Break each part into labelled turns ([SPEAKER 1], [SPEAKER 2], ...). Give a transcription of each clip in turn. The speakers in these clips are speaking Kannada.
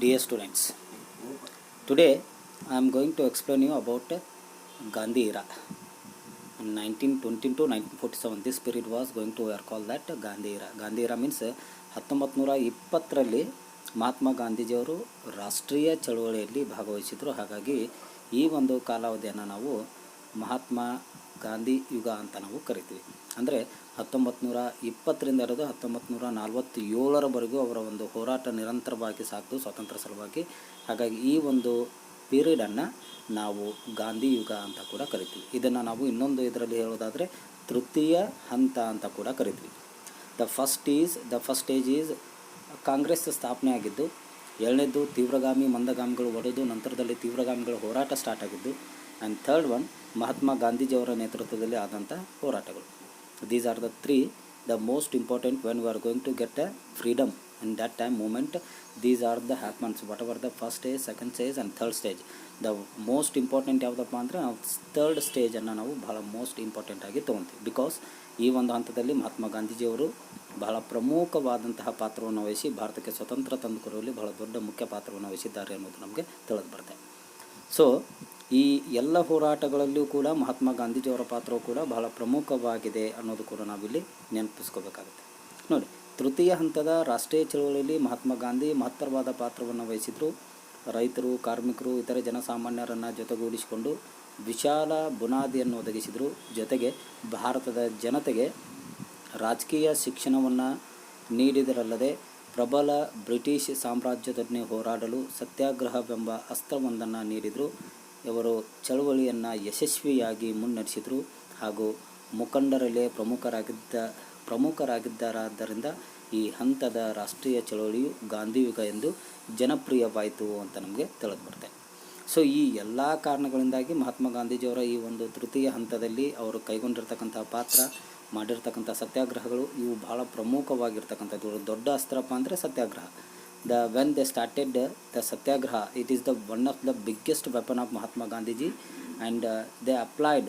[SPEAKER 1] Dear students, today I am going to explain you about Gandhi era. In 1920 to 1947, this period was going to we are called that Gandhi era. Gandhi era means 1920ರಲ್ಲಿ Mahatma ಗಾಂಧೀಜಿಯವರು ರಾಷ್ಟ್ರೀಯ ಚಳವಳಿಯಲ್ಲಿ ಭಾಗವಹಿಸಿದರು. ಹಾಗಾಗಿ ಈ ಒಂದು ಕಾಲಾವಧಿಯನ್ನು ನಾವು ಮಹಾತ್ಮ ಗಾಂಧಿ ಯುಗ ಅಂತ ನಾವು ಕರಿತೀವಿ. ಅಂದರೆ 1920ರಿಂದ ಹಿಡಿದು 1947ರವರೆಗೂ ಅವರ ಒಂದು ಹೋರಾಟ ನಿರಂತರವಾಗಿ ಸಾಕ್ತು ಸ್ವಾತಂತ್ರ್ಯ ಸಲುವಾಗಿ. ಹಾಗಾಗಿ ಈ ಒಂದು ಪೀರಿಯಡನ್ನು ನಾವು ಗಾಂಧಿ ಯುಗ ಅಂತ ಕೂಡ ಕರಿತೀವಿ. ಇದನ್ನು ನಾವು ಇನ್ನೊಂದು ಇದರಲ್ಲಿ ಹೇಳೋದಾದರೆ ತೃತೀಯ ಹಂತ ಅಂತ ಕೂಡ ಕರಿತೀವಿ. The first stage is Congress ಸ್ಥಾಪನೆ ಆಗಿದ್ದು, ಎರಡನೇದು ತೀವ್ರಗಾಮಿ ಮಂದಗಾಮಿಗಳು ಒಡೆದು ನಂತರದಲ್ಲಿ ತೀವ್ರಗಾಮಿಗಳ ಹೋರಾಟ ಸ್ಟಾರ್ಟ್ ಆಗಿದ್ದು, ಆ್ಯಂಡ್ ಥರ್ಡ್ ಒನ್ ಮಹಾತ್ಮ ಗಾಂಧೀಜಿಯವರ ನೇತೃತ್ವದಲ್ಲಿ ಆದಂಥ ಹೋರಾಟಗಳು. These are the three the most important when we are going to get a freedom in that time moment. These are the happens whatever the first stage, second stage and third stage. The most important ಯಾವುದಪ್ಪ ಅಂದರೆ ನಾವು ಥರ್ಡ್ ಸ್ಟೇಜನ್ನು ನಾವು ಬಹಳ ಮೋಸ್ಟ್ ಇಂಪಾರ್ಟೆಂಟ್ ಆಗಿ ತೊಗೊತೀವಿ. ಬಿಕಾಸ್ ಈ ಒಂದು ಹಂತದಲ್ಲಿ ಮಹಾತ್ಮ ಗಾಂಧೀಜಿಯವರು ಬಹಳ ಪ್ರಮುಖವಾದಂತಹ ಪಾತ್ರವನ್ನು ವಹಿಸಿ ಭಾರತಕ್ಕೆ ಸ್ವತಂತ್ರ ತಂದುಕೊಡುವಲ್ಲಿ ಬಹಳ ದೊಡ್ಡ ಮುಖ್ಯ ಪಾತ್ರವನ್ನು ವಹಿಸಿದ್ದಾರೆ ಅನ್ನೋದು ನಮಗೆ ತಿಳಿದು ಬರುತ್ತೆ. ಸೊ ಈ ಎಲ್ಲ ಹೋರಾಟಗಳಲ್ಲಿಯೂ ಕೂಡ ಮಹಾತ್ಮ ಗಾಂಧೀಜಿಯವರ ಪಾತ್ರವು ಕೂಡ ಬಹಳ ಪ್ರಮುಖವಾಗಿದೆ ಅನ್ನೋದು ಕೂಡ ನಾವಿಲ್ಲಿ ನೆನಪಿಸ್ಕೋಬೇಕಾಗುತ್ತೆ. ನೋಡಿ, ತೃತೀಯ ಹಂತದ ರಾಷ್ಟ್ರೀಯ ಚಳವಳಿಯಲ್ಲಿ ಮಹಾತ್ಮ ಗಾಂಧಿ ಮಹತ್ತರವಾದ ಪಾತ್ರವನ್ನು ವಹಿಸಿದರು. ರೈತರು, ಕಾರ್ಮಿಕರು, ಇತರೆ ಜನಸಾಮಾನ್ಯರನ್ನು ಜೊತೆಗೂಡಿಸಿಕೊಂಡು ವಿಶಾಲ ಬುನಾದಿಯನ್ನು ಒದಗಿಸಿದರು. ಜೊತೆಗೆ ಭಾರತದ ಜನತೆಗೆ ರಾಜಕೀಯ ಶಿಕ್ಷಣವನ್ನು ನೀಡಿದರಲ್ಲದೆ ಪ್ರಬಲ ಬ್ರಿಟಿಷ್ ಸಾಮ್ರಾಜ್ಯದೊಡನೆ ಹೋರಾಡಲು ಸತ್ಯಾಗ್ರಹವೆಂಬ ಅಸ್ತ್ರವೊಂದನ್ನು ನೀಡಿದರು. ಇವರು ಚಳವಳಿಯನ್ನು ಯಶಸ್ವಿಯಾಗಿ ಮುನ್ನಡೆಸಿದರು ಹಾಗೂ ಮುಖಂಡರಲ್ಲೇ ಪ್ರಮುಖರಾಗಿದ್ದರಾದ್ದರಿಂದ ಈ ಹಂತದ ರಾಷ್ಟ್ರೀಯ ಚಳವಳಿಯು ಗಾಂಧಿಯುಗ ಎಂದು ಜನಪ್ರಿಯವಾಯಿತು ಅಂತ ನಮಗೆ ತಿಳಿದು ಬರುತ್ತೆ. ಸೊ ಈ ಎಲ್ಲ ಕಾರಣಗಳಿಂದಾಗಿ ಮಹಾತ್ಮ ಗಾಂಧೀಜಿಯವರ ಈ ಒಂದು ತೃತೀಯ ಹಂತದಲ್ಲಿ ಅವರು ಕೈಗೊಂಡಿರ್ತಕ್ಕಂಥ ಪಾತ್ರ, ಮಾಡಿರ್ತಕ್ಕಂಥ ಸತ್ಯಾಗ್ರಹಗಳು ಇವು ಬಹಳ ಪ್ರಮುಖವಾಗಿರ್ತಕ್ಕಂಥದ್ದು. ದೊಡ್ಡ ಅಸ್ತ್ರಪ್ಪ ಅಂದರೆ ಸತ್ಯಾಗ್ರಹ. When they started the satyagraha, it is the one of the biggest weapon of Mahatma Gandhiji, and they applied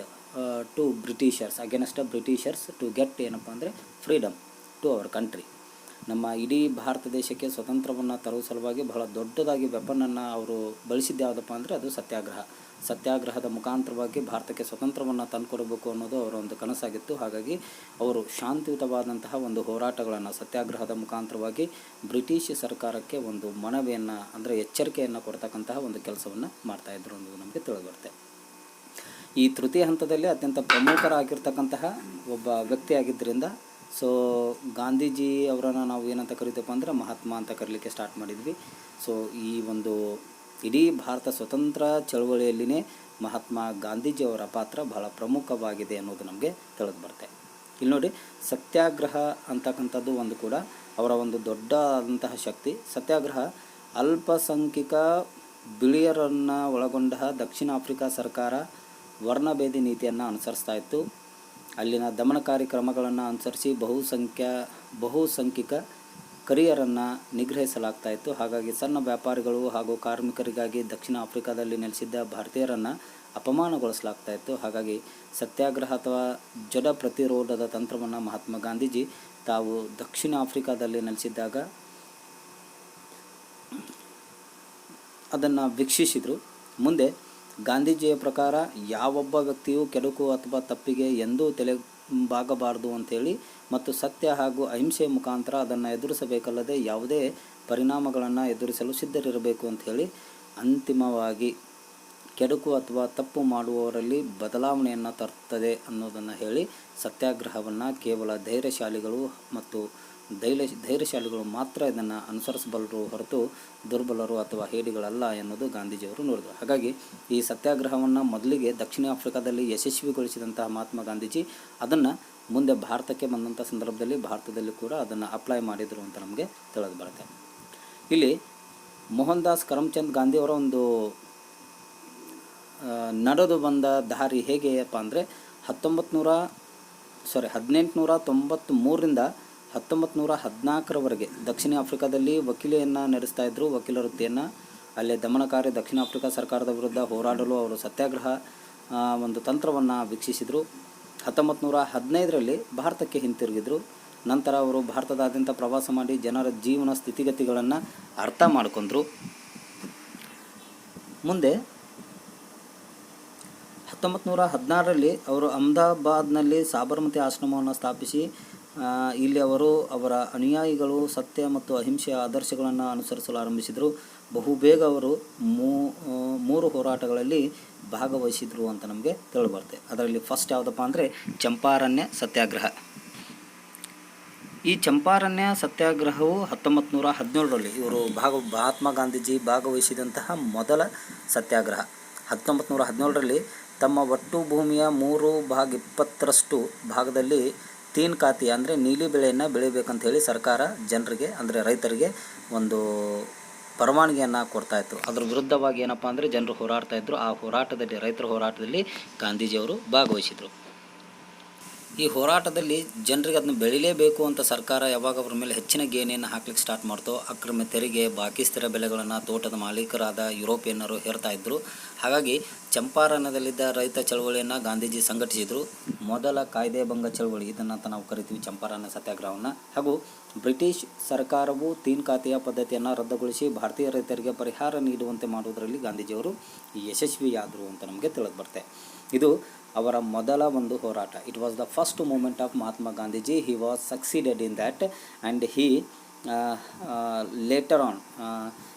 [SPEAKER 1] to Britishers, against the Britishers, to get ಏನಪ್ಪ ಅಂದರೆ ಫ್ರೀಡಮ್ ಟು ಅವರ್ ಕಂಟ್ರಿ. ನಮ್ಮ ಇಡೀ ಭಾರತ ದೇಶಕ್ಕೆ ಸ್ವತಂತ್ರವನ್ನು ತರುವ ಸಲುವಾಗಿ ಬಹಳ ದೊಡ್ಡದಾಗಿ ವೆಪನನ್ನು ಅವರು ಬಳಸಿದ್ದು ಯಾವುದಪ್ಪ ಅಂದರೆ ಅದು ಸತ್ಯಾಗ್ರಹದ ಮುಖಾಂತರವಾಗಿ ಭಾರತಕ್ಕೆ ಸ್ವತಂತ್ರವನ್ನು ತಂದುಕೊಡಬೇಕು ಅನ್ನೋದು ಅವರ ಒಂದು ಕನಸಾಗಿತ್ತು. ಹಾಗಾಗಿ ಅವರು ಶಾಂತಿಯುತವಾದಂತಹ ಒಂದು ಹೋರಾಟಗಳನ್ನು ಸತ್ಯಾಗ್ರಹದ ಮುಖಾಂತರವಾಗಿ ಬ್ರಿಟಿಷ್ ಸರ್ಕಾರಕ್ಕೆ ಒಂದು ಮನವಿಯನ್ನು ಅಂದರೆ ಎಚ್ಚರಿಕೆಯನ್ನು ಕೊಡ್ತಕ್ಕಂತಹ ಒಂದು ಕೆಲಸವನ್ನು ಮಾಡ್ತಾಯಿದ್ರು ಅನ್ನೋದು ನಮಗೆ ತಿಳಿದುಬರುತ್ತೆ. ಈ ತೃತೀಯ ಹಂತದಲ್ಲಿ ಅತ್ಯಂತ ಪ್ರಮುಖರಾಗಿರ್ತಕ್ಕಂತಹ ಒಬ್ಬ ವ್ಯಕ್ತಿಯಾಗಿದ್ದರಿಂದ ಸೊ ಗಾಂಧೀಜಿ ಅವರನ್ನು ನಾವು ಏನಂತ ಕರಿತೀವಪ್ಪ ಅಂದರೆ ಮಹಾತ್ಮ ಅಂತ ಕರೀಲಿಕ್ಕೆ ಸ್ಟಾರ್ಟ್ ಮಾಡಿದ್ವಿ. ಸೊ ಈ ಒಂದು ಇಡೀ ಭಾರತ ಸ್ವತಂತ್ರ ಚಳವಳಿಯಲ್ಲಿನೇ ಮಹಾತ್ಮ ಗಾಂಧೀಜಿಯವರ ಪಾತ್ರ ಬಹಳ ಪ್ರಮುಖವಾಗಿದೆ ಅನ್ನೋದು ನಮಗೆ ತಿಳಿದು ಬರುತ್ತೆ. ಇಲ್ಲಿ ನೋಡಿ, ಸತ್ಯಾಗ್ರಹ ಅಂತಕ್ಕಂಥದ್ದು ಒಂದು ಕೂಡ ಅವರ ಒಂದು ದೊಡ್ಡದಂತಹ ಶಕ್ತಿ. ಸತ್ಯಾಗ್ರಹ ಅಲ್ಪಸಂಖ್ಯಾಕ ಬಿಳಿಯರನ್ನು ಒಳಗೊಂಡ ದಕ್ಷಿಣ ಆಫ್ರಿಕಾ ಸರ್ಕಾರ ವರ್ಣಭೇದಿ ನೀತಿಯನ್ನು ಅನುಸರಿಸ್ತಾ ಇತ್ತು. ಅಲ್ಲಿನ ದಮನಕಾರಿ ಕ್ರಮಗಳನ್ನು ಅನುಸರಿಸಿ ಬಹುಸಂಖ್ಯಾಕ ಕರಿಯರನ್ನು ನಿಗ್ರಹಿಸಲಾಗ್ತಾ ಇತ್ತು. ಹಾಗಾಗಿ ಸಣ್ಣ ವ್ಯಾಪಾರಿಗಳು ಹಾಗೂ ಕಾರ್ಮಿಕರಿಗಾಗಿ ದಕ್ಷಿಣ ಆಫ್ರಿಕಾದಲ್ಲಿ ನೆಲೆಸಿದ್ದ ಭಾರತೀಯರನ್ನು ಅಪಮಾನಗೊಳಿಸಲಾಗ್ತಾ ಇತ್ತು. ಹಾಗಾಗಿ ಸತ್ಯಾಗ್ರಹ ಅಥವಾ ಜಡ ಪ್ರತಿರೋಧದ ತಂತ್ರವನ್ನು ಮಹಾತ್ಮ ಗಾಂಧೀಜಿ ತಾವು ದಕ್ಷಿಣ ಆಫ್ರಿಕಾದಲ್ಲಿ ನೆಲೆಸಿದ್ದಾಗ ಅದನ್ನು ವೀಕ್ಷಿಸಿದರು. ಮುಂದೆ ಗಾಂಧೀಜಿಯ ಪ್ರಕಾರ ಯಾವೊಬ್ಬ ವ್ಯಕ್ತಿಯು ಕೆಡುಕು ಅಥವಾ ತಪ್ಪಿಗೆ ಎಂದೂ ತಲೆಬಾಗಬಾರದು ಅಂಥೇಳಿ ಮತ್ತು ಸತ್ಯ ಹಾಗೂ ಅಹಿಂಸೆಯ ಮುಖಾಂತರ ಅದನ್ನು ಎದುರಿಸಬೇಕಲ್ಲದೆ ಯಾವುದೇ ಪರಿಣಾಮಗಳನ್ನು ಎದುರಿಸಲು ಸಿದ್ಧರಿರಬೇಕು ಅಂಥೇಳಿ ಅಂತಿಮವಾಗಿ ಕೆಡುಕು ಅಥವಾ ತಪ್ಪು ಮಾಡುವವರಲ್ಲಿ ಬದಲಾವಣೆಯನ್ನು ತರುತ್ತದೆ ಅನ್ನೋದನ್ನು ಹೇಳಿ ಸತ್ಯಾಗ್ರಹವನ್ನು ಕೇವಲ ಧೈರ್ಯಶಾಲಿಗಳು ಮಾತ್ರ ಇದನ್ನು ಅನುಸರಿಸಬಲ್ಲರು ಹೊರತು ದುರ್ಬಲರು ಅಥವಾ ಹೇಡಿಗಳಲ್ಲ ಎನ್ನುವುದು ಗಾಂಧೀಜಿಯವರು ನೋಡಿದರು. ಹಾಗಾಗಿ ಈ ಸತ್ಯಾಗ್ರಹವನ್ನು ಮೊದಲಿಗೆ ದಕ್ಷಿಣ ಆಫ್ರಿಕಾದಲ್ಲಿ ಯಶಸ್ವಿಗೊಳಿಸಿದಂತಹ ಮಹಾತ್ಮ ಗಾಂಧೀಜಿ ಅದನ್ನು ಮುಂದೆ ಭಾರತಕ್ಕೆ ಬಂದಂಥ ಸಂದರ್ಭದಲ್ಲಿ ಭಾರತದಲ್ಲಿ ಕೂಡ ಅದನ್ನು ಅಪ್ಲೈ ಮಾಡಿದರು ಅಂತ ನಮಗೆ ತಿಳಿದು ಬರುತ್ತೆ. ಇಲ್ಲಿ ಮೋಹನ್ ದಾಸ್ ಕರಮ್ಚಂದ್ ಗಾಂಧಿಯವರ ಒಂದು ನಡೆದು ಬಂದ ದಾರಿ ಹೇಗೆಯಪ್ಪ ಅಂದರೆ 1893ರಿಂದ 1914ರವರೆಗೆ ದಕ್ಷಿಣ ಆಫ್ರಿಕಾದಲ್ಲಿ ವಕೀಲಿಯನ್ನು ನಡೆಸ್ತಾ ಇದ್ದರು. ವಕೀಲ ವೃತ್ತಿಯನ್ನು ಅಲ್ಲೇ ದಮನಕಾರಿ ದಕ್ಷಿಣ ಆಫ್ರಿಕಾ ಸರ್ಕಾರದ ವಿರುದ್ಧ ಹೋರಾಡಲು ಅವರು ಸತ್ಯಾಗ್ರಹ ಒಂದು ತಂತ್ರವನ್ನು ವೀಕ್ಷಿಸಿದರು. 1915ರಲ್ಲಿ ಭಾರತಕ್ಕೆ ಹಿಂತಿರುಗಿದರು. ನಂತರ ಅವರು ಭಾರತದಾದ್ಯಂತ ಪ್ರವಾಸ ಮಾಡಿ ಜನರ ಜೀವನ ಸ್ಥಿತಿಗತಿಗಳನ್ನು ಅರ್ಥ ಮಾಡಿಕೊಂಡ್ರು. ಮುಂದೆ 1916ರಲ್ಲಿ ಅವರು ಅಹಮದಾಬಾದ್ನಲ್ಲಿ ಸಾಬರಮತಿ ಆಶ್ರಮವನ್ನು ಸ್ಥಾಪಿಸಿ ಇಲ್ಲಿ ಅವರು ಅವರ ಅನುಯಾಯಿಗಳು ಸತ್ಯ ಮತ್ತು ಅಹಿಂಸೆಯ ಆದರ್ಶಗಳನ್ನು ಅನುಸರಿಸಲು ಆರಂಭಿಸಿದರು. ಬಹುಬೇಗ ಅವರು 3 ಹೋರಾಟಗಳಲ್ಲಿ ಭಾಗವಹಿಸಿದರು ಅಂತ ನಮಗೆ ತಿಳಿಬರುತ್ತೆ. ಅದರಲ್ಲಿ ಫಸ್ಟ್ ಯಾವುದಪ್ಪ ಅಂದರೆ ಚಂಪಾರಣ್ಯ ಸತ್ಯಾಗ್ರಹ. ಈ ಚಂಪಾರಣ್ಯ ಸತ್ಯಾಗ್ರಹವು 1917ರಲ್ಲಿ ಇವರು ಮಹಾತ್ಮ ಗಾಂಧೀಜಿ ಭಾಗವಹಿಸಿದಂತಹ ಮೊದಲ ಸತ್ಯಾಗ್ರಹ. 1917ರಲ್ಲಿ ತಮ್ಮ ಒಟ್ಟು ಭೂಮಿಯ 3/20 ಭಾಗದಲ್ಲಿ ತೀನ್ ಕಾತಿ ಅಂದರೆ ನೀಲಿ ಬೆಳೆಯನ್ನು ಬೆಳಿಬೇಕಂತ ಹೇಳಿ ಸರ್ಕಾರ ಜನರಿಗೆ ಅಂದರೆ ರೈತರಿಗೆ ಒಂದು ಪರವಾನಗಿಯನ್ನು ಕೊಡ್ತಾಯಿತ್ತು. ಅದರ ವಿರುದ್ಧವಾಗಿ ಏನಪ್ಪ ಅಂದರೆ ಜನರು ಹೋರಾಡ್ತಾಯಿದ್ರು. ಆ ಹೋರಾಟದಲ್ಲಿ ರೈತರ ಹೋರಾಟದಲ್ಲಿ ಗಾಂಧೀಜಿಯವರು ಭಾಗವಹಿಸಿದರು. ಈ ಹೋರಾಟದಲ್ಲಿ ಜನರಿಗೆ ಅದನ್ನು ಬೆಳಿಲೇಬೇಕು ಅಂತ ಸರ್ಕಾರ ಯಾವಾಗ ಅವರ ಮೇಲೆ ಹೆಚ್ಚಿನ ಗೇಣೆಯನ್ನು ಹಾಕ್ಲಿಕ್ಕೆ ಸ್ಟಾರ್ಟ್ ಮಾಡ್ತೋ ಅಕ್ರಮ ತೆರಿಗೆ, ಬಾಕಿ ಸ್ಥಿರ ಬೆಲೆಗಳನ್ನು ತೋಟದ ಮಾಲೀಕರಾದ ಯುರೋಪಿಯನ್ನರು ಹೇರ್ತಾ ಇದ್ದರು. ಹಾಗಾಗಿ ಚಂಪಾರಣ್ಯದಲ್ಲಿದ್ದ ರೈತ ಚಳವಳಿಯನ್ನು ಗಾಂಧೀಜಿ ಸಂಘಟಿಸಿದರು. ಮೊದಲ ಕಾಯ್ದೆ ಭಂಗ ಚಳವಳಿ ಇದನ್ನು ನಾವು ಕರಿತೀವಿ ಚಂಪಾರಣ್ಯ ಸತ್ಯಾಗ್ರಹವನ್ನು. ಹಾಗೂ ಬ್ರಿಟಿಷ್ ಸರ್ಕಾರವು ತೀನ್ ಖಾತೆಯ ಪದ್ಧತಿಯನ್ನು ರದ್ದುಗೊಳಿಸಿ ಭಾರತೀಯ ರೈತರಿಗೆ ಪರಿಹಾರ ನೀಡುವಂತೆ ಮಾಡುವುದರಲ್ಲಿ ಗಾಂಧೀಜಿಯವರು ಯಶಸ್ವಿಯಾದರು ಅಂತ ನಮಗೆ ತಿಳಿದು ಬರುತ್ತೆ. ಇದು ಅವರ ಮೊದಲ ಒಂದು ಹೋರಾಟ. It was the first moment of Mahatma Gandhiji. He was succeeded in that and he later on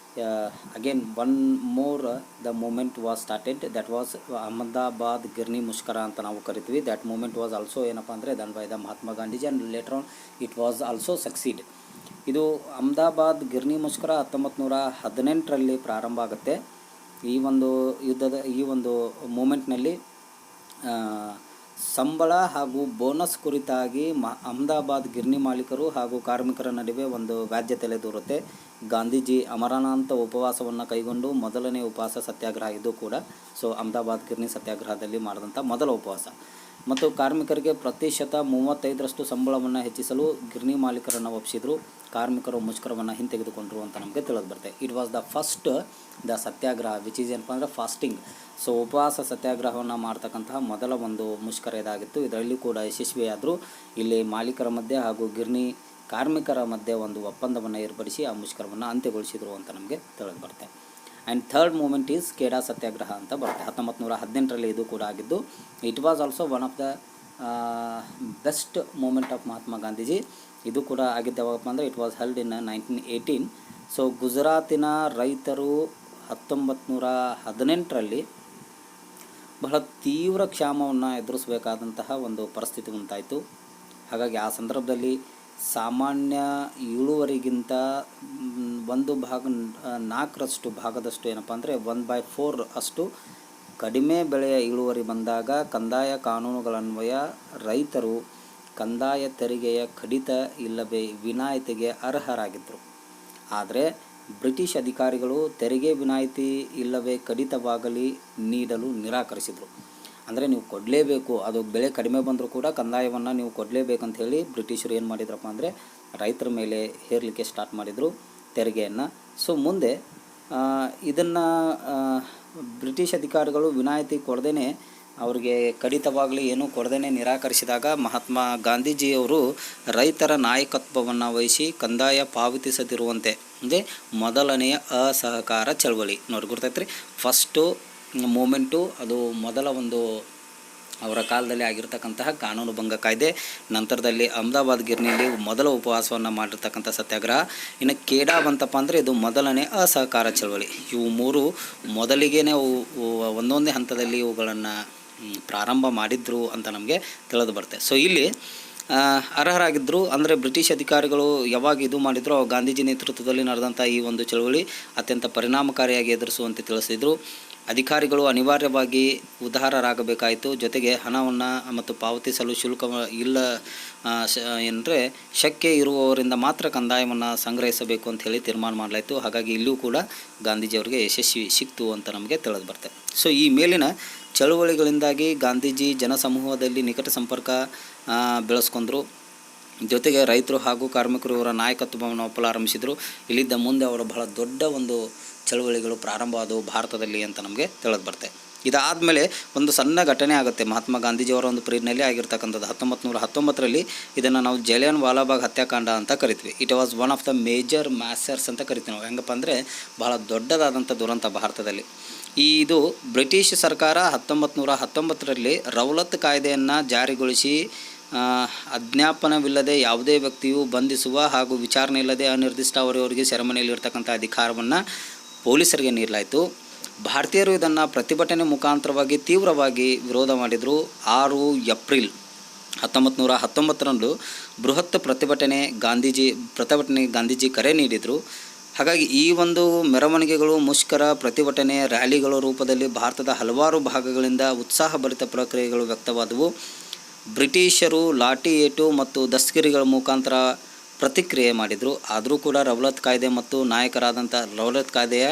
[SPEAKER 1] again one more the movement was started, that was Ahmedabad ಗಿರ್ನಿ ಮುಷ್ಕರ ಅಂತ ನಾವು ಕರಿತೀವಿ. ದ್ಯಾಟ್ ಮೂಮೆಂಟ್ ವಾಸ್ ಆಲ್ಸೋ ಏನಪ್ಪ ಅಂದರೆ Dhan by the Mahatma Gandhiji and later on it was also succeed. ಇದು ಅಹಮದಾಬಾದ್ ಗಿರ್ನಿ ಮುಷ್ಕರ 1918ರಲ್ಲಿ ಪ್ರಾರಂಭ ಆಗುತ್ತೆ. ಈ ಒಂದು ಮೂಮೆಂಟ್ನಲ್ಲಿ ಸಂಬಳ ಹಾಗೂ ಬೋನಸ್ ಕುರಿತಾಗಿ ಅಹಮದಾಬಾದ್ ಗಿರ್ನಿ ಮಾಲೀಕರು ಹಾಗೂ ಕಾರ್ಮಿಕರ ನಡುವೆ ಒಂದು ವ್ಯಾಜ್ಯ ತಲೆದೂರುತ್ತೆ. ಗಾಂಧೀಜಿ ಅಮರನಾಥ ಉಪವಾಸವನ್ನು ಕೈಗೊಂಡು ಮೊದಲನೇ ಉಪವಾಸ ಸತ್ಯಾಗ್ರಹ ಇದು ಕೂಡ. ಸೊ ಅಹಮದಾಬಾದ್ ಗಿರ್ನಿ ಸತ್ಯಾಗ್ರಹದಲ್ಲಿ ಮಾಡಿದಂಥ ಮೊದಲ ಉಪವಾಸ. ಮತ್ತು ಕಾರ್ಮಿಕರಿಗೆ ಪ್ರತಿಶತ 35ರಷ್ಟು ಸಂಬಳವನ್ನು ಹೆಚ್ಚಿಸಲು ಗಿರ್ನಿ ಮಾಲೀಕರನ್ನು ಒಪ್ಪಿಸಿದರು. ಕಾರ್ಮಿಕರು ಮುಷ್ಕರವನ್ನು ಹಿಂತೆಗೆದುಕೊಂಡರು ಅಂತ ನಮಗೆ ತಿಳಿದು ಬರುತ್ತೆ. It was the first the satyagraha which is ಏನಪ್ಪ ಅಂದರೆ ಫಾಸ್ಟಿಂಗ್. ಸೊ ಉಪವಾಸ ಸತ್ಯಾಗ್ರಹವನ್ನು ಮಾಡ್ತಕ್ಕಂತಹ ಮೊದಲ ಒಂದು ಮುಷ್ಕರ ಇದಾಗಿತ್ತು. ಇದರಲ್ಲಿ ಕೂಡ ಯಶಸ್ವಿಯಾದರು. ಇಲ್ಲಿ ಮಾಲೀಕರ ಮಧ್ಯೆ ಹಾಗೂ ಗಿರ್ನಿ ಕಾರ್ಮಿಕರ ಮಧ್ಯೆ ಒಂದು ಒಪ್ಪಂದವನ್ನು ಏರ್ಪಡಿಸಿ ಆ ಮುಷ್ಕರವನ್ನು ಅಂತ್ಯಗೊಳಿಸಿದರು ಅಂತ ನಮಗೆ ತಿಳಿದು ಬರುತ್ತೆ. And third moment is Kheda Satyagraha ಅಂತ ಬರುತ್ತೆ. 1918ರಲ್ಲಿ ಇದು ಕೂಡ ಆಗಿದ್ದು. It was also one of the best moment of Mahatma Gandhiji. ಇದು ಕೂಡ ಆಗಿದ್ದು ಯಾವಾಗಪ್ಪ ಅಂದರೆ it was held in 1918. So ಗುಜರಾತಿನ ರೈತರು 1918ರಲ್ಲಿ ಬಹಳ ತೀವ್ರ ಕ್ಷಾಮವನ್ನು ಎದುರಿಸಬೇಕಾದಂತಹ ಒಂದು ಪರಿಸ್ಥಿತಿ ಉಂಟಾಯಿತು. ಹಾಗಾಗಿ ಆ ಸಂದರ್ಭದಲ್ಲಿ ಸಾಮಾನ್ಯ ಇಳುವರಿಗಿಂತ 1/4 ಭಾಗದಷ್ಟು ಏನಪ್ಪ ಅಂದರೆ 1/4 ಅಷ್ಟು ಕಡಿಮೆ ಬೆಳೆಯ ಇಳುವರಿ ಬಂದಾಗ ಕಂದಾಯ ಕಾನೂನುಗಳನ್ವಯ ರೈತರು ಕಂದಾಯ ತೆರಿಗೆಯ ಕಡಿತ ಇಲ್ಲವೇ ವಿನಾಯಿತಿಗೆ ಅರ್ಹರಾಗಿದ್ದರು. ಆದರೆ ಬ್ರಿಟಿಷ್ ಅಧಿಕಾರಿಗಳು ತೆರಿಗೆ ವಿನಾಯಿತಿ ಇಲ್ಲವೇ ಕಡಿತವಾಗಲಿ ನೀಡಲು ನಿರಾಕರಿಸಿದರು. ಅಂದರೆ ನೀವು ಕೊಡಲೇಬೇಕು, ಅದು ಬೆಳೆ ಕಡಿಮೆ ಬಂದರೂ ಕೂಡ ಕಂದಾಯವನ್ನು ನೀವು ಕೊಡಲೇಬೇಕಂತ ಹೇಳಿ ಬ್ರಿಟಿಷರು ಏನು ಮಾಡಿದ್ರಪ್ಪ ಅಂದರೆ ರೈತರ ಮೇಲೆ ಹೇರಲಿಕ್ಕೆ ಸ್ಟಾರ್ಟ್ ಮಾಡಿದರು ತೆರಿಗೆಯನ್ನು. ಸೊ ಮುಂದೆ ಇದನ್ನು ಬ್ರಿಟಿಷ್ ಅಧಿಕಾರಿಗಳು ವಿನಾಯಿತಿ ಕೊಡದೇ ಅವರಿಗೆ ಕಡಿತವಾಗಲಿ ಏನೂ ಕೊಡದೇ ನಿರಾಕರಿಸಿದಾಗ ಮಹಾತ್ಮ ಗಾಂಧೀಜಿಯವರು ರೈತರ ನಾಯಕತ್ವವನ್ನು ವಹಿಸಿ ಕಂದಾಯ ಪಾವತಿಸದಿರುವಂತೆ ಅಂದರೆ ಮೊದಲನೆಯ ಅಸಹಕಾರ ಚಳವಳಿ ನೋಡಿ ಗೊತ್ತೈತ್ರಿ. ಫಸ್ಟು ಮೂಮೆಂಟು ಅದು ಮೊದಲ ಒಂದು ಅವರ ಕಾಲದಲ್ಲಿ ಆಗಿರ್ತಕ್ಕಂತಹ ಕಾನೂನು ಭಂಗ ಕಾಯ್ದೆ. ನಂತರದಲ್ಲಿ ಅಹಮದಾಬಾದ್ ಗಿರ್ನಿಯಲ್ಲಿ ಮೊದಲ ಉಪವಾಸವನ್ನು ಮಾಡಿರ್ತಕ್ಕಂಥ ಸತ್ಯಾಗ್ರಹ. ಇನ್ನು ಖೇಡಾ ಬಂತಪ್ಪ ಅಂದರೆ ಇದು ಮೊದಲನೇ ಅಸಹಕಾರ ಚಳವಳಿ. ಇವು ಮೂರು ಮೊದಲಿಗೆ ಒಂದೊಂದೇ ಹಂತದಲ್ಲಿ ಇವುಗಳನ್ನು ಪ್ರಾರಂಭ ಮಾಡಿದ್ರು ಅಂತ ನಮಗೆ ತಿಳಿದು ಬರುತ್ತೆ. ಸೊ ಇಲ್ಲಿ ಅರ್ಹರಾಗಿದ್ದರು ಅಂದರೆ ಬ್ರಿಟಿಷ್ ಅಧಿಕಾರಿಗಳು ಯಾವಾಗ ಇದು ಮಾಡಿದ್ರು ಗಾಂಧೀಜಿ ನೇತೃತ್ವದಲ್ಲಿ ನಡೆದಂಥ ಈ ಒಂದು ಚಳವಳಿ ಅತ್ಯಂತ ಪರಿಣಾಮಕಾರಿಯಾಗಿ ಎದುರಿಸುವಂತೆ ತಿಳಿಸಿದರು. ಅಧಿಕಾರಿಗಳು ಅನಿವಾರ್ಯವಾಗಿ ಉದಾರರಾಗಬೇಕಾಯಿತು. ಜೊತೆಗೆ ಹಣವನ್ನು ಮತ್ತು ಪಾವತಿಸಲು ಶುಲ್ಕ ಇಲ್ಲ ಏನಂದರೆ ಶಕ್ಯ ಇರುವವರಿಂದ ಮಾತ್ರ ಕಂದಾಯವನ್ನು ಸಂಗ್ರಹಿಸಬೇಕು ಅಂತ ಹೇಳಿ ತೀರ್ಮಾನ ಮಾಡಲಾಯಿತು. ಹಾಗಾಗಿ ಇಲ್ಲೂ ಕೂಡ ಗಾಂಧೀಜಿಯವರಿಗೆ ಯಶಸ್ವಿ ಸಿಕ್ತು ಅಂತ ನಮಗೆ ತಿಳಿದು ಬರುತ್ತೆ. ಸೊ ಈ ಮೇಲಿನ ಚಳುವಳಿಗಳಿಂದಾಗಿ ಗಾಂಧೀಜಿ ಜನಸಮೂಹದಲ್ಲಿ ನಿಕಟ ಸಂಪರ್ಕ ಬೆಳೆಸ್ಕೊಂಡ್ರು. ಜೊತೆಗೆ ರೈತರು ಹಾಗೂ ಕಾರ್ಮಿಕರು ಇವರ ನಾಯಕತ್ವವನ್ನು ಒಪ್ಪಲಾರಂಭಿಸಿದರು. ಇಲ್ಲಿದ್ದ ಮುಂದೆ ಅವರು ಬಹಳ ದೊಡ್ಡ ಒಂದು ಚಳುವಳಿಗಳು ಪ್ರಾರಂಭ ಆದವು ಭಾರತದಲ್ಲಿ ಅಂತ ನಮಗೆ ತಿಳಿದು ಬರುತ್ತೆ. ಇದಾದಮೇಲೆ ಒಂದು ಸಣ್ಣ ಘಟನೆ ಆಗುತ್ತೆ ಮಹಾತ್ಮ ಗಾಂಧೀಜಿಯವರ ಒಂದು ಪೀರಿಯಡ್ನಲ್ಲಿ ಆಗಿರ್ತಕ್ಕಂಥದ್ದು 1919ರಲ್ಲಿ. ಇದನ್ನು ನಾವು ಜಲಿಯನ್ ವಾಲಾಬಾಗ್ ಹತ್ಯಾಕಾಂಡ ಅಂತ ಕರಿತೀವಿ. It was one of the major massacres ಅಂತ ಕರಿತೀವಿ ನಾವು. ಹೆಂಗಪ್ಪ ಅಂದರೆ ಬಹಳ ದೊಡ್ಡದಾದಂಥ ದುರಂತ ಭಾರತದಲ್ಲಿ. ಇದು ಬ್ರಿಟಿಷ್ ಸರ್ಕಾರ 1919ರಲ್ಲಿ ರೌಲತ್ ಕಾಯ್ದೆಯನ್ನು ಜಾರಿಗೊಳಿಸಿ ಆಜ್ಞಾಪನವಿಲ್ಲದೆ ಯಾವುದೇ ವ್ಯಕ್ತಿಯು ಬಂಧಿಸುವ ಹಾಗೂ ವಿಚಾರಣೆ ಇಲ್ಲದೆ ಅನಿರ್ದಿಷ್ಟ ಅವರವರಿಗೆ ಸೆರೆಮನೆಯಲ್ಲಿರ್ತಕ್ಕಂಥ ಅಧಿಕಾರವನ್ನು ಪೊಲೀಸರಿಗೆ ನೀಡಲಾಯಿತು. ಭಾರತೀಯರು ಇದನ್ನು ಪ್ರತಿಭಟನೆ ಮುಖಾಂತರವಾಗಿ ತೀವ್ರವಾಗಿ ವಿರೋಧ ಮಾಡಿದರು. 6 ಏಪ್ರಿಲ್ 1919ರಂದು ಬೃಹತ್ ಪ್ರತಿಭಟನೆ ಗಾಂಧೀಜಿ ಕರೆ ನೀಡಿದರು. ಹಾಗಾಗಿ ಈ ಒಂದು ಮೆರವಣಿಗೆಗಳು, ಮುಷ್ಕರ, ಪ್ರತಿಭಟನೆ, ರ್ಯಾಲಿಗಳ ರೂಪದಲ್ಲಿ ಭಾರತದ ಹಲವಾರು ಭಾಗಗಳಿಂದ ಉತ್ಸಾಹಭರಿತ ಪ್ರಕ್ರಿಯೆಗಳು ವ್ಯಕ್ತವಾದವು. ಬ್ರಿಟಿಷರು ಲಾಠಿ ಏಟು ಮತ್ತು ದಸ್ತಗಿರಿಗಳ ಮುಖಾಂತರ ಪ್ರತಿಕ್ರಿಯೆ ಮಾಡಿದರು. ಆದರೂ ಕೂಡ ರೌಲತ್ ಕಾಯ್ದೆ ಮತ್ತು ನಾಯಕರಾದಂಥ ರೌಲತ್ ಕಾಯ್ದೆಯ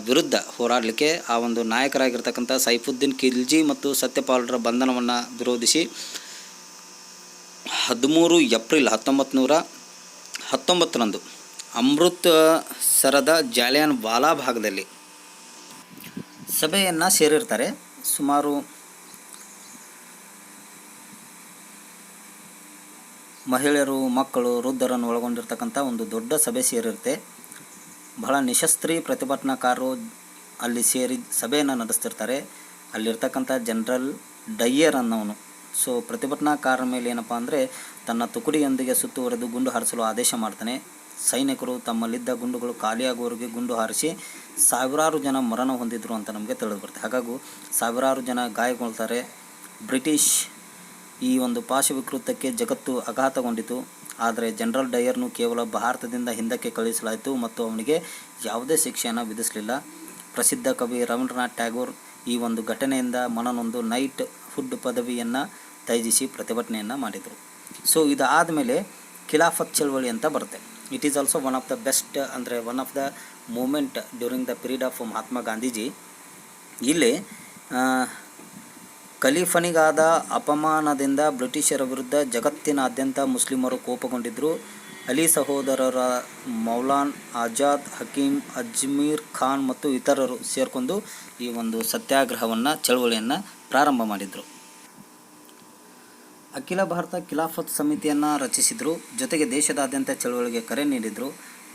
[SPEAKER 1] ವಿರುದ್ಧ ಹೋರಾಡಲಿಕ್ಕೆ ಆ ಒಂದು ನಾಯಕರಾಗಿರ್ತಕ್ಕಂಥ ಸೈಫುದ್ದೀನ್ ಖಿಲ್ಜಿ ಮತ್ತು ಸತ್ಯಪಾಲರ ಬಂಧನವನ್ನು ವಿರೋಧಿಸಿ 13 ಏಪ್ರಿಲ್ 1919ರಂದು ಅಮೃತಸರದ ಜಾಲಿಯನ್ ವಾಲಾ ಭಾಗದಲ್ಲಿ ಸಭೆಯನ್ನು ಸೇರಿರ್ತಾರೆ. ಸುಮಾರು ಮಹಿಳೆಯರು, ಮಕ್ಕಳು, ವೃದ್ಧರನ್ನು ಒಳಗೊಂಡಿರ್ತಕ್ಕಂಥ ಒಂದು ದೊಡ್ಡ ಸಭೆ ಸೇರಿರುತ್ತೆ. ಬಹಳ ನಿಶಸ್ತ್ರೀ ಪ್ರತಿಭಟನಾಕಾರರು ಅಲ್ಲಿ ಸೇರಿ ಸಭೆಯನ್ನು ನಡೆಸ್ತಿರ್ತಾರೆ. ಅಲ್ಲಿರ್ತಕ್ಕಂಥ ಜನರಲ್ ಡಯ್ಯರ್ ಅನ್ನೋನು ಪ್ರತಿಭಟನಾಕಾರರ ಮೇಲೆ ಏನಪ್ಪ ಅಂದರೆ ತನ್ನ ತುಕಡಿಯೊಂದಿಗೆ ಸುತ್ತುವರೆದು ಗುಂಡು ಹಾರಿಸಲು ಆದೇಶ ಮಾಡ್ತಾನೆ. ಸೈನಿಕರು ತಮ್ಮಲ್ಲಿದ್ದ ಗುಂಡುಗಳು ಖಾಲಿಯಾಗುವವರೆಗೆ ಗುಂಡು ಹಾರಿಸಿ ಸಾವಿರಾರು ಜನ ಮರಣ ಹೊಂದಿದ್ರು ಅಂತ ನಮಗೆ ತಿಳಿದು ಬರುತ್ತೆ. ಹಾಗಾಗಿ ಸಾವಿರಾರು ಜನ ಗಾಯಗೊಳ್ತಾರೆ. ಬ್ರಿಟಿಷ್ ಈ ಒಂದು ಪಾಶವಿಕೃತಕ್ಕೆ ಜಗತ್ತು ಆಘಾತಗೊಂಡಿತು. ಆದರೆ ಜನರಲ್ ಡಯರ್ನು ಕೇವಲ ಭಾರತದಿಂದ ಹಿಂದಕ್ಕೆ ಕಳುಹಿಸಲಾಯಿತು ಮತ್ತು ಅವನಿಗೆ ಯಾವುದೇ ಶಿಕ್ಷೆಯನ್ನು ವಿಧಿಸಲಿಲ್ಲ. ಪ್ರಸಿದ್ಧ ಕವಿ ರವೀಂದ್ರನಾಥ್ ಟ್ಯಾಗೋರ್ ಈ ಒಂದು ಘಟನೆಯಿಂದ ಮನನೊಂದು ನೈಟ್ ಹುಡ್ ಪದವಿಯನ್ನು ತ್ಯಜಿಸಿ ಪ್ರತಿಭಟನೆಯನ್ನು ಮಾಡಿದರು. ಇದಾದ ಮೇಲೆ ಖಿಲಾಫತ್ ಚಳವಳಿ ಅಂತ ಬರುತ್ತೆ. It is also one of the best, ಅಂದರೆ one of the moment during the period of Mahatma Gandhiji. ಇಲ್ಲಿ ಖಲೀಫನಿಗಾದ ಅಪಮಾನದಿಂದ ಬ್ರಿಟಿಷರ ವಿರುದ್ಧ ಜಗತ್ತಿನಾದ್ಯಂತ ಮುಸ್ಲಿಮರು ಕೋಪಗೊಂಡಿದ್ದರು. ಅಲಿ ಸಹೋದರರ ಮೌಲಾನ್ ಆಜಾದ್, ಹಕೀಮ್, ಅಜ್ಮೀರ್ ಖಾನ್ ಮತ್ತು ಇತರರು ಸೇರಿಕೊಂಡು ಈ ಒಂದು ಸತ್ಯಾಗ್ರಹವನ್ನು, ಚಳವಳಿಯನ್ನು ಪ್ರಾರಂಭ ಮಾಡಿದರು. ಅಖಿಲ ಭಾರತ ಖಿಲಾಫತ್ ಸಮಿತಿಯನ್ನು ರಚಿಸಿದರು. ಜೊತೆಗೆ ದೇಶದಾದ್ಯಂತ ಚಳವಳಿಗೆ ಕರೆ ನೀಡಿದರು.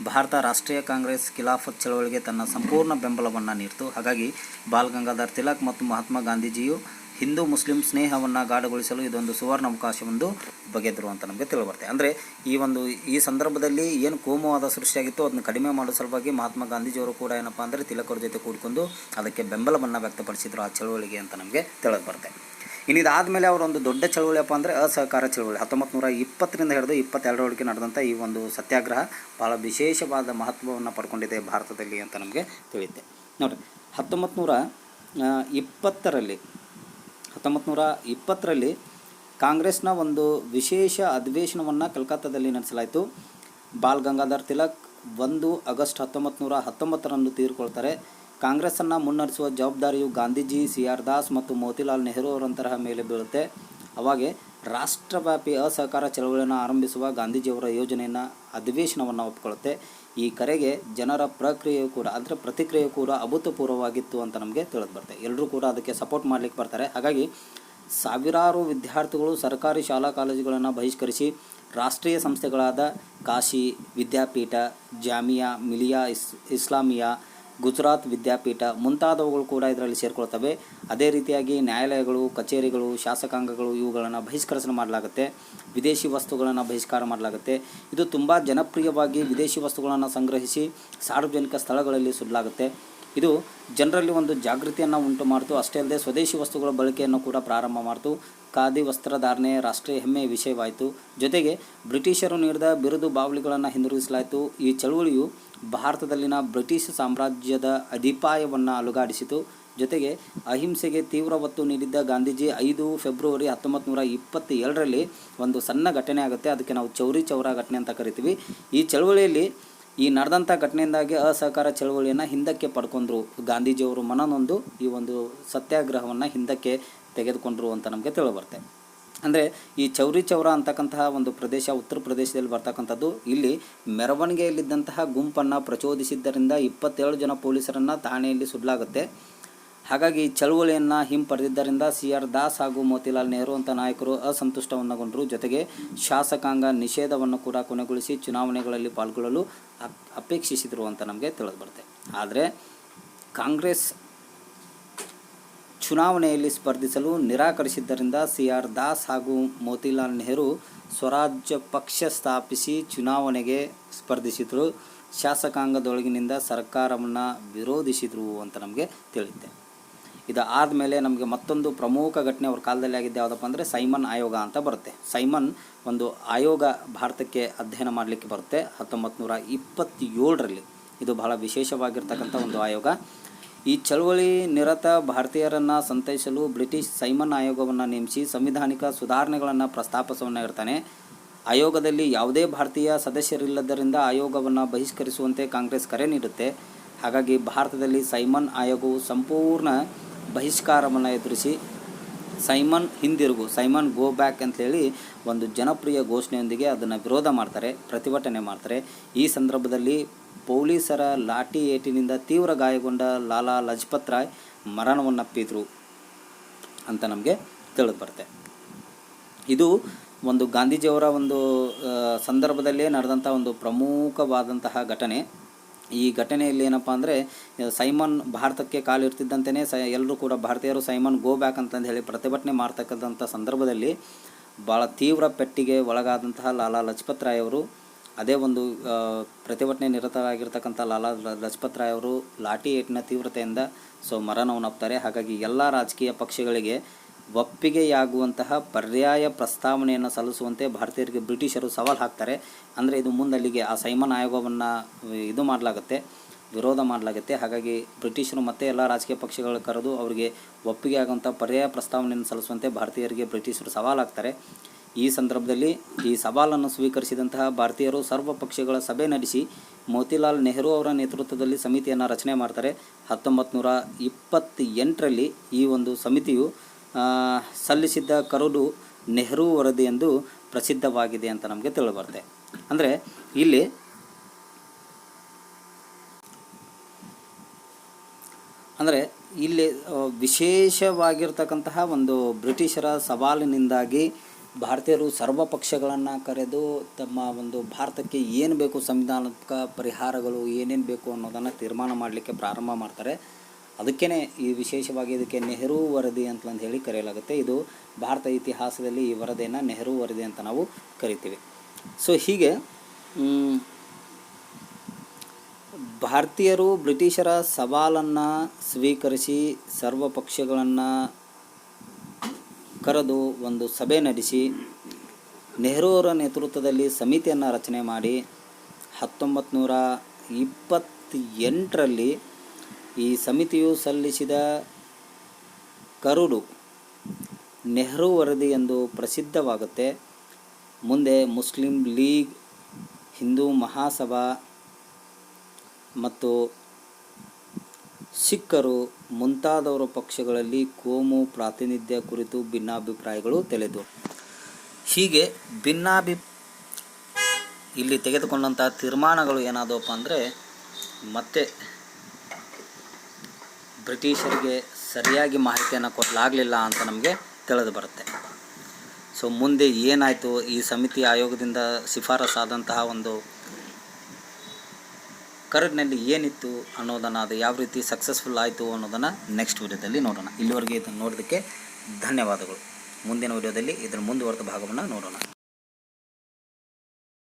[SPEAKER 1] ಭಾರತ ರಾಷ್ಟ್ರೀಯ ಕಾಂಗ್ರೆಸ್ ಖಿಲಾಫತ್ ಚಳವಳಿಗೆ ತನ್ನ ಸಂಪೂರ್ಣ ಬೆಂಬಲವನ್ನು ನೀಡಿತು. ಹಾಗಾಗಿ ಬಾಲ್ ಗಂಗಾಧರ್ ತಿಲಕ್ ಮತ್ತು ಮಹಾತ್ಮ ಗಾಂಧೀಜಿಯು ಹಿಂದೂ ಮುಸ್ಲಿಂ ಸ್ನೇಹವನ್ನು ಗಾಢಗೊಳಿಸಲು ಇದೊಂದು ಸುವರ್ಣ ಅವಕಾಶವೆಂದು ಬಗೆದರು ಅಂತ ನಮಗೆ ತಿಳಿಬರುತ್ತೆ. ಅಂದರೆ ಈ ಸಂದರ್ಭದಲ್ಲಿ ಏನು ಕೋಮುವಾದ ಸೃಷ್ಟಿಯಾಗಿತ್ತು ಅದನ್ನು ಕಡಿಮೆ ಮಾಡೋ ಸಲುವಾಗಿ ಮಹಾತ್ಮ ಗಾಂಧೀಜಿಯವರು ಕೂಡ ಏನಪ್ಪ ಅಂದರೆ ತಿಲಕರ ಜೊತೆ ಕೂಡಿಕೊಂಡು ಅದಕ್ಕೆ ಬೆಂಬಲವನ್ನು ವ್ಯಕ್ತಪಡಿಸಿದರು ಆ ಚಳವಳಿಗೆ ಅಂತ ನಮಗೆ ತಿಳಿದು ಬರುತ್ತೆ. ಇನ್ನಿದಾದಮೇಲೆ ಅವರೊಂದು ದೊಡ್ಡ ಚಳವಳಿಯಪ್ಪ ಅಂದರೆ ಅಸಹಕಾರ ಚಳವಳಿ 1920ರಿಂದ ಹಿಡಿದು 22ರವರೆಗೆ ನಡೆದಂಥ ಈ ಒಂದು ಸತ್ಯಾಗ್ರಹ ಭಾಳ ವಿಶೇಷವಾದ ಮಹತ್ವವನ್ನು ಪಡ್ಕೊಂಡಿದೆ ಭಾರತದಲ್ಲಿ ಅಂತ ನಮಗೆ ತಿಳಿಯುತ್ತೆ. ನೋಡಿರಿ, 1920ರಲ್ಲಿ ಕಾಂಗ್ರೆಸ್ನ ಒಂದು ವಿಶೇಷ ಅಧಿವೇಶನವನ್ನು ಕಲ್ಕತ್ತಾದಲ್ಲಿ ನಡೆಸಲಾಯಿತು. ಬಾಲ್ ಗಂಗಾಧರ್ ತಿಲಕ್ 1 ಆಗಸ್ಟ್ 1919ರಂದು ತೀರಿಕೊಳ್ತಾರೆ. ಕಾಂಗ್ರೆಸ್ಸನ್ನು ಮುನ್ನಡೆಸುವ ಜವಾಬ್ದಾರಿಯು ಗಾಂಧೀಜಿ, CR ದಾಸ್ ಮತ್ತು ಮೋತಿಲಾಲ್ ನೆಹರು ಅವರಂತಹ ಮೇಲೆ ಬೀಳುತ್ತೆ. ಅವಾಗೆ ರಾಷ್ಟ್ರವ್ಯಾಪಿ ಅಸಹಕಾರ ಚಳವಳಿಯನ್ನು ಆರಂಭಿಸುವ ಗಾಂಧೀಜಿಯವರ ಯೋಜನೆಯನ್ನು, ಅಧಿವೇಶನವನ್ನು ಒಪ್ಪಿಕೊಳ್ಳುತ್ತೆ. ಈ ಕರೆಗೆ ಜನರ ಪ್ರತಿಕ್ರಿಯೆಯು ಕೂಡ ಅಭೂತಪೂರ್ವವಾಗಿತ್ತು ಅಂತ ನಮಗೆ ತಿಳಿದು ಬರುತ್ತೆ. ಎಲ್ಲರೂ ಕೂಡ ಅದಕ್ಕೆ ಸಪೋರ್ಟ್ ಮಾಡಲಿಕ್ಕೆ ಬರ್ತಾರೆ. ಹಾಗಾಗಿ ಸಾವಿರಾರು ವಿದ್ಯಾರ್ಥಿಗಳು ಸರ್ಕಾರಿ ಶಾಲಾ ಕಾಲೇಜುಗಳನ್ನು ಬಹಿಷ್ಕರಿಸಿ ರಾಷ್ಟ್ರೀಯ ಸಂಸ್ಥೆಗಳಾದ ಕಾಶಿ ವಿದ್ಯಾಪೀಠ, ಜಾಮಿಯಾ ಮಿಲಿಯಾ ಇಸ್ಲಾಮಿಯಾ, ಗುಜರಾತ್ ವಿದ್ಯಾಪೀಠ ಮುಂತಾದವುಗಳು ಕೂಡ ಇದರಲ್ಲಿ ಸೇರಿಕೊಳ್ತವೆ. ಅದೇ ರೀತಿಯಾಗಿ ನ್ಯಾಯಾಲಯಗಳು, ಕಚೇರಿಗಳು, ಶಾಸಕಾಂಗಗಳು ಇವುಗಳನ್ನು ಬಹಿಷ್ಕರಿಸಲು ಮಾಡಲಾಗುತ್ತೆ. ವಿದೇಶಿ ವಸ್ತುಗಳನ್ನು ಬಹಿಷ್ಕಾರ ಮಾಡಲಾಗುತ್ತೆ. ಇದು ತುಂಬ ಜನಪ್ರಿಯವಾಗಿ ವಿದೇಶಿ ವಸ್ತುಗಳನ್ನು ಸಂಗ್ರಹಿಸಿ ಸಾರ್ವಜನಿಕ ಸ್ಥಳಗಳಲ್ಲಿ ಸುಡಲಾಗುತ್ತೆ. ಇದು ಜನರಲ್ಲಿ ಒಂದು ಜಾಗೃತಿಯನ್ನು ಉಂಟು ಮಾಡಿತು. ಅಷ್ಟೇ ಅಲ್ಲದೆ ಸ್ವದೇಶಿ ವಸ್ತುಗಳ ಬಳಕೆಯನ್ನು ಕೂಡ ಪ್ರಾರಂಭ ಮಾಡಿತು. ಖಾದಿ ವಸ್ತ್ರಧಾರಣೆ ರಾಷ್ಟ್ರೀಯ ಹೆಮ್ಮೆಯ ವಿಷಯವಾಯಿತು. ಜೊತೆಗೆ ಬ್ರಿಟಿಷರು ನೀಡಿದ ಬಿರುದು ಬಾವಲಿಗಳನ್ನು ಹಿಂದಿರುಗಿಸಲಾಯಿತು. ಈ ಚಳುವಳಿಯು ಭಾರತದಲ್ಲಿನ ಬ್ರಿಟಿಷ್ ಸಾಮ್ರಾಜ್ಯದ ಅಡಿಪಾಯವನ್ನು ಅಲುಗಾಡಿಸಿತು. ಜೊತೆಗೆ ಅಹಿಂಸೆಗೆ ತೀವ್ರ ಒತ್ತು ನೀಡಿದ್ದ ಗಾಂಧೀಜಿ 5 ಫೆಬ್ರವರಿ 1927ರಲ್ಲಿ ಒಂದು ಸಣ್ಣ ಘಟನೆ ಆಗುತ್ತೆ. ಅದಕ್ಕೆ ನಾವು ಚೌರಿ ಚೌರ ಘಟನೆ ಅಂತ ಕರಿತೀವಿ. ಈ ಚಳುವಳಿಯಲ್ಲಿ ಈ ನಡೆದಂಥ ಘಟನೆಯಿಂದಾಗಿ ಅಸಹಕಾರ ಚಳವಳಿಯನ್ನು ಹಿಂದಕ್ಕೆ ಪಡ್ಕೊಂಡ್ರು. ಗಾಂಧೀಜಿಯವರು ಮನನೊಂದು ಈ ಒಂದು ಸತ್ಯಾಗ್ರಹವನ್ನು ಹಿಂದಕ್ಕೆ ತೆಗೆದುಕೊಂಡ್ರು ಅಂತ ನಮಗೆ ತಿಳಿಬರುತ್ತೆ. ಅಂದರೆ ಈ ಚೌರಿ ಚೌರ ಅಂತಕ್ಕಂತಹ ಒಂದು ಪ್ರದೇಶ ಉತ್ತರ ಪ್ರದೇಶದಲ್ಲಿ ಬರ್ತಕ್ಕಂಥದ್ದು. ಇಲ್ಲಿ ಮೆರವಣಿಗೆಯಲ್ಲಿದ್ದಂತಹ ಗುಂಪನ್ನು ಪ್ರಚೋದಿಸಿದ್ದರಿಂದ 27 ಜನ ಪೊಲೀಸರನ್ನು ಠಾಣೆಯಲ್ಲಿ ಸುಡಲಾಗುತ್ತೆ. ಹಾಗಾಗಿ ಚಳುವಳಿಯನ್ನು ಹಿಂಪಡೆದಿದ್ದರಿಂದ CR ದಾಸ್ ಹಾಗೂ ಮೋತಿಲಾಲ್ ನೆಹರು ಅಂತ ನಾಯಕರು ಅಸಂತುಷ್ಟವನ್ನಗೊಂಡರು. ಜೊತೆಗೆ ಶಾಸಕಾಂಗ ನಿಷೇಧವನ್ನು ಕೂಡ ಕೊನೆಗೊಳಿಸಿ ಚುನಾವಣೆಗಳಲ್ಲಿ ಪಾಲ್ಗೊಳ್ಳಲು ಅಪೇಕ್ಷಿಸಿದರು ಅಂತ ನಮಗೆ ತಿಳಿದು ಬರುತ್ತೆ. ಆದರೆ ಕಾಂಗ್ರೆಸ್ ಚುನಾವಣೆಯಲ್ಲಿ ಸ್ಪರ್ಧಿಸಲು ನಿರಾಕರಿಸಿದ್ದರಿಂದ CR ದಾಸ್ ಹಾಗೂ ಮೋತಿಲಾಲ್ ನೆಹರು ಸ್ವರಾಜ್ಯ ಪಕ್ಷ ಸ್ಥಾಪಿಸಿ ಚುನಾವಣೆಗೆ ಸ್ಪರ್ಧಿಸಿದರು. ಶಾಸಕಾಂಗದೊಳಗಿನಿಂದ ಸರ್ಕಾರವನ್ನು ವಿರೋಧಿಸಿದರು ಅಂತ ನಮಗೆ ತಿಳಿಯುತ್ತೆ. ಇದು ಆದಮೇಲೆ ನಮಗೆ ಮತ್ತೊಂದು ಪ್ರಮುಖ ಘಟನೆ ಅವ್ರ ಕಾಲದಲ್ಲಿ ಆಗಿದ್ದು ಯಾವುದಪ್ಪ ಅಂದರೆ ಸೈಮನ್ ಆಯೋಗ ಅಂತ ಬರುತ್ತೆ. ಸೈಮನ್ ಒಂದು ಆಯೋಗ ಭಾರತಕ್ಕೆ ಅಧ್ಯಯನ ಮಾಡಲಿಕ್ಕೆ ಬರುತ್ತೆ 1927ರಲ್ಲಿ. ಇದು ಬಹಳ ವಿಶೇಷವಾಗಿರ್ತಕ್ಕಂಥ ಒಂದು ಆಯೋಗ. ಈ ಚಳವಳಿ ನಿರತ ಭಾರತೀಯರನ್ನು ಸಂತೈಸಲು ಬ್ರಿಟಿಷ್ ಸೈಮನ್ ಆಯೋಗವನ್ನು ನೇಮಿಸಿ ಸಂವಿಧಾನಿಕ ಸುಧಾರಣೆಗಳನ್ನು ಪ್ರಸ್ತಾಪಿಸವನ್ನು ಇರ್ತಾನೆ. ಆಯೋಗದಲ್ಲಿ ಯಾವುದೇ ಭಾರತೀಯ ಸದಸ್ಯರಿಲ್ಲದ್ದರಿಂದ ಆಯೋಗವನ್ನು ಬಹಿಷ್ಕರಿಸುವಂತೆ ಕಾಂಗ್ರೆಸ್ ಕರೆ ನೀಡುತ್ತೆ. ಹಾಗಾಗಿ ಭಾರತದಲ್ಲಿ ಸೈಮನ್ ಆಯೋಗವು ಸಂಪೂರ್ಣ ಬಹಿಷ್ಕಾರವನ್ನು ಎದುರಿಸಿ ಸೈಮನ್ ಹಿಂದಿರುಗು, ಸೈಮನ್ ಗೋ ಬ್ಯಾಕ್ ಅಂತೇಳಿ ಒಂದು ಜನಪ್ರಿಯ ಘೋಷಣೆಯೊಂದಿಗೆ ಅದನ್ನು ವಿರೋಧ ಮಾಡ್ತಾರೆ, ಪ್ರತಿಭಟನೆ ಮಾಡ್ತಾರೆ. ಈ ಸಂದರ್ಭದಲ್ಲಿ ಪೊಲೀಸರ ಲಾಠಿ ಏಟಿನಿಂದ ತೀವ್ರ ಗಾಯಗೊಂಡ ಲಾಲಾ ಲಜಪತ್ ರಾಯ್ ಮರಣವನ್ನಪ್ಪಿದ್ರು ಅಂತ ನಮಗೆ ತಿಳಿದು ಬರುತ್ತೆ. ಇದು ಒಂದು ಗಾಂಧೀಜಿಯವರ ಒಂದು ಸಂದರ್ಭದಲ್ಲೇ ನಡೆದಂಥ ಒಂದು ಪ್ರಮುಖವಾದಂತಹ ಘಟನೆ. ಈ ಘಟನೆಯಲ್ಲಿ ಏನಪ್ಪ ಅಂದರೆ ಸೈಮನ್ ಭಾರತಕ್ಕೆ ಕಾಲಿರ್ತಿದ್ದಂತೆಯೇ ಎಲ್ಲರೂ ಕೂಡ ಭಾರತೀಯರು ಸೈಮನ್ ಗೋ ಬ್ಯಾಕ್ ಅಂತಂದು ಹೇಳಿ ಪ್ರತಿಭಟನೆ ಮಾಡ್ತಕ್ಕಂಥ ಸಂದರ್ಭದಲ್ಲಿ ಭಾಳ ತೀವ್ರ ಪೆಟ್ಟಿಗೆ ಒಳಗಾದಂತಹ ಲಾಲಾ ಲಜಪತ್ ರಾಯ್ ಅವರು, ಅದೇ ಒಂದು ಪ್ರತಿಭಟನೆ ನಿರತರಾಗಿರ್ತಕ್ಕಂಥ ಲಾಲಾ ಲಜಪತ್ ರಾಯ್ ಅವರು ಲಾಠಿ ಏಟಿನ ತೀವ್ರತೆಯಿಂದ ಮರಣವನ್ನಪ್ತಾರೆ. ಹಾಗಾಗಿ ಎಲ್ಲ ರಾಜಕೀಯ ಪಕ್ಷಗಳಿಗೆ ಒಪ್ಪಿಗೆಯಾಗುವಂತಹ ಪರ್ಯಾಯ ಪ್ರಸ್ತಾವನೆಯನ್ನು ಸಲ್ಲಿಸುವಂತೆ ಭಾರತೀಯರಿಗೆ ಬ್ರಿಟಿಷರು ಸವಾಲು ಹಾಕ್ತಾರೆ. ಅಂದರೆ ಇದು ಮುಂದಲ್ಲಿಗೆ ಆ ಸೈಮನ್ ಆಯೋಗವನ್ನು ಇದು ಮಾಡಲಾಗುತ್ತೆ, ವಿರೋಧ ಮಾಡಲಾಗುತ್ತೆ. ಹಾಗಾಗಿ ಬ್ರಿಟಿಷರು ಮತ್ತೆ ಎಲ್ಲ ರಾಜಕೀಯ ಪಕ್ಷಗಳು ಕರೆದು ಅವರಿಗೆ ಒಪ್ಪಿಗೆ ಆಗುವಂಥ ಪರ್ಯಾಯ ಪ್ರಸ್ತಾವನೆಯನ್ನು ಸಲ್ಲಿಸುವಂತೆ ಭಾರತೀಯರಿಗೆ ಬ್ರಿಟಿಷರು ಸವಾಲು ಹಾಕ್ತಾರೆ. ಈ ಸಂದರ್ಭದಲ್ಲಿ ಈ ಸವಾಲನ್ನು ಸ್ವೀಕರಿಸಿದಂತಹ ಭಾರತೀಯರು ಸರ್ವ ಪಕ್ಷಗಳ ಸಭೆ ನಡೆಸಿ ಮೋತಿಲಾಲ್ ನೆಹರು ಅವರ ನೇತೃತ್ವದಲ್ಲಿ ಸಮಿತಿಯನ್ನು ರಚನೆ ಮಾಡ್ತಾರೆ. 1928ರಲ್ಲಿ ಈ ಒಂದು ಸಮಿತಿಯು ಸಲ್ಲಿಸಿದ್ದ ಕರಡು ನೆಹರು ವರದಿ ಎಂದು ಪ್ರಸಿದ್ಧವಾಗಿದೆ ಅಂತ ನಮಗೆ ತಿಳಿದುಬರುತ್ತೆ. ಅಂದರೆ ಇಲ್ಲಿ ವಿಶೇಷವಾಗಿರ್ತಕ್ಕಂತಹ ಒಂದು ಬ್ರಿಟಿಷರ ಸವಾಲಿನಿಂದಾಗಿ ಭಾರತೀಯರು ಸರ್ವ ಪಕ್ಷಗಳನ್ನು ಕರೆದು ತಮ್ಮ ಒಂದು ಭಾರತಕ್ಕೆ ಏನು ಬೇಕು, ಸಂವಿಧಾನಿಕ ಪರಿಹಾರಗಳು ಏನೇನು ಬೇಕು ಅನ್ನೋದನ್ನು ತೀರ್ಮಾನ ಮಾಡಲಿಕ್ಕೆ ಪ್ರಾರಂಭ ಮಾಡ್ತಾರೆ. ಅದಕ್ಕೇ ಈ ವಿಶೇಷವಾಗಿ ಇದಕ್ಕೆ ನೆಹರು ವರದಿ ಅಂತಂದು ಹೇಳಿ ಕರೆಯಲಾಗುತ್ತೆ. ಇದು ಭಾರತ ಇತಿಹಾಸದಲ್ಲಿ ಈ ವರದಿಯನ್ನು ನೆಹರು ವರದಿ ಅಂತ ನಾವು ಕರಿತೀವಿ. ಹೀಗೆ ಭಾರತೀಯರು ಬ್ರಿಟಿಷರ ಸವಾಲನ್ನು ಸ್ವೀಕರಿಸಿ ಸರ್ವ ಪಕ್ಷಗಳನ್ನು ಕರೆದು ಒಂದು ಸಭೆ ನಡೆಸಿ ನೆಹರು ಅವರ ನೇತೃತ್ವದಲ್ಲಿ ಸಮಿತಿಯನ್ನು ರಚನೆ ಮಾಡಿ 1928ರಲ್ಲಿ ಈ ಸಮಿತಿಯು ಸಲ್ಲಿಸಿದ ಕರಡು ನೆಹರು ವರದಿ ಎಂದು ಪ್ರಸಿದ್ಧವಾಗುತ್ತೆ. ಮುಂದೆ ಮುಸ್ಲಿಂ ಲೀಗ್, ಹಿಂದೂ ಮಹಾಸಭಾ ಮತ್ತು ಸಿಖ್ಖರು ಮುಂತಾದವರ ಪಕ್ಷಗಳಲ್ಲಿ ಕೋಮು ಪ್ರಾತಿನಿಧ್ಯ ಕುರಿತು ಭಿನ್ನಾಭಿಪ್ರಾಯಗಳು ತಲೆದವು. ಹೀಗೆ ಇಲ್ಲಿ ತೆಗೆದುಕೊಂಡಂಥ ತೀರ್ಮಾನಗಳು ಏನಾದವಪ್ಪ ಅಂದರೆ ಮತ್ತೆ ಬ್ರಿಟಿಷರಿಗೆ ಸರಿಯಾಗಿ ಮಾಹಿತಿಯನ್ನು ಕೊಡಲಾಗಲಿಲ್ಲ ಅಂತ ನಮಗೆ ತಿಳಿದು ಬರುತ್ತೆ. ಮುಂದೆ ಏನಾಯಿತು, ಈ ಸಮಿತಿ ಆಯೋಗದಿಂದ ಶಿಫಾರಸಾದಂತಹ ಒಂದು ಕರಡಿನಲ್ಲಿ ಏನಿತ್ತು ಅನ್ನೋದನ್ನು, ಅದು ಯಾವ ರೀತಿ ಸಕ್ಸಸ್ಫುಲ್ ಆಯಿತು ಅನ್ನೋದನ್ನು ನೆಕ್ಸ್ಟ್ ವಿಡಿಯೋದಲ್ಲಿ ನೋಡೋಣ. ಇಲ್ಲಿವರೆಗೆ ಇದನ್ನು ನೋಡೋದಕ್ಕೆ ಧನ್ಯವಾದಗಳು. ಮುಂದಿನ ವಿಡಿಯೋದಲ್ಲಿ ಇದರ ಮುಂದುವರೆದ ಭಾಗವನ್ನು ನೋಡೋಣ.